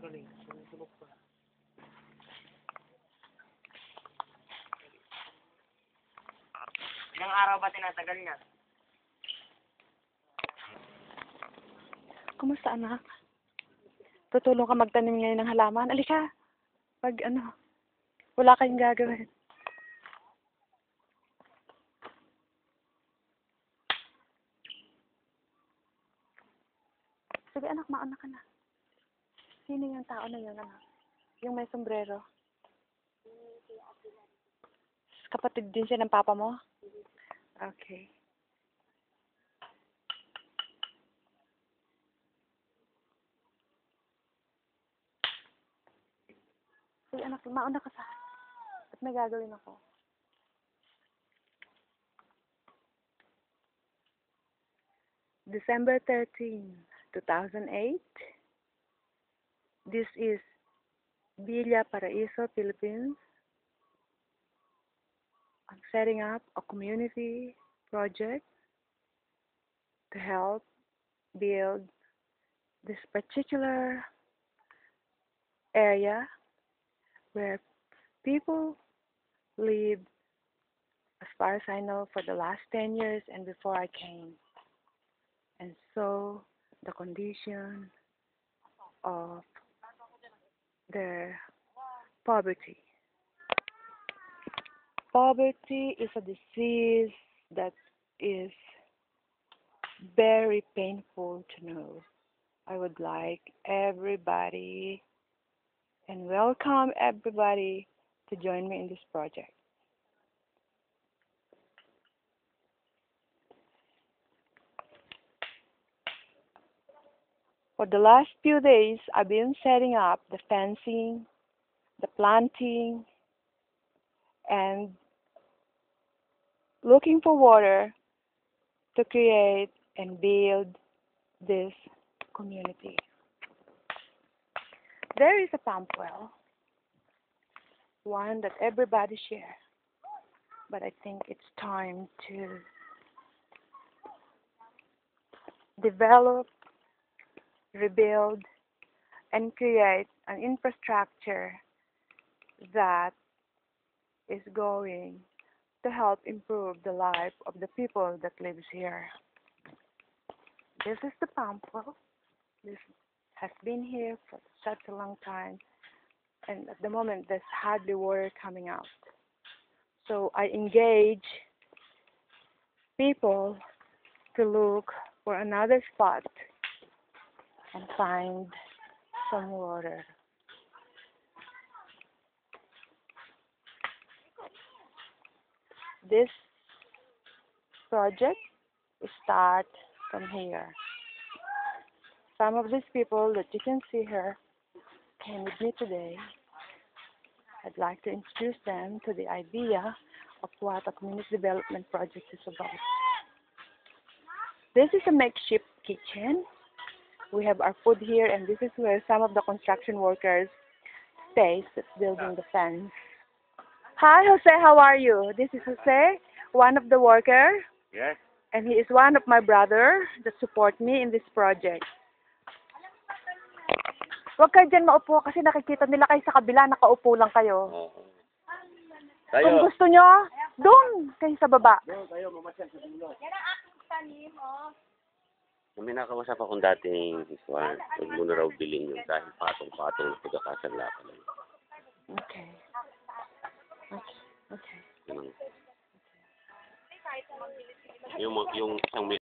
galing. Sumusubok pa. Ilang araw ba tinatagal niya? Kumusta, anak? Tutulong ka magtanim ngayon ng halaman? Alika. Wala kayong gagawin. Sige, anak, mauna ka na. Sino yung tao na yun, anak? Yung may sombrero? Kapatid din siya ng papa mo? Okay. Sige, anak, mauna ka sa... At may gagawin ako. December 13, 2008. This is Villa Paraiso, Philippines. I'm setting up a community project to help build this particular area where people live, as far as I know, for the last 10 years and before I came. And so the condition of their poverty. Poverty is a disease that is very painful to know. I would like everybody and welcome everybody to join me in this project. For the last few days, I've been setting up the fencing, the planting, and looking for water to create and build this community. There is a pump well, one that everybody shares, but I think it's time to develop, rebuild, and create an infrastructure that is going to help improve the life of the people that lives here. This is the pump well. This has been here for such a long time, and at the moment there's hardly water coming out. So I engage people to look for another spot and find some water. This project starts from here. Some of these people that you can see here came with me today. I'd like to introduce them to the idea of what a community development project is about. This is a makeshift kitchen. We have our food here, and this is where some of the construction workers stay that's building the fence. Hi, Jose, how are you? This is Jose, one of the workers. Yes. And he is one of my brother that support me in this project. Huwag kayo dyan maupo kasi nakikita nila kayo sa kabila, nakaupo lang kayo. Kung gusto nyo, doon kayo sa baba. Doon kayo, mamasyal sa dulo. Yan ang aking tanim, oh. May nakausap akong dating Juan, huwag mo na raw bilhin yun dahil patong-patong na pagkakasala ka lang. Okay. Okay. Okay. Yung isang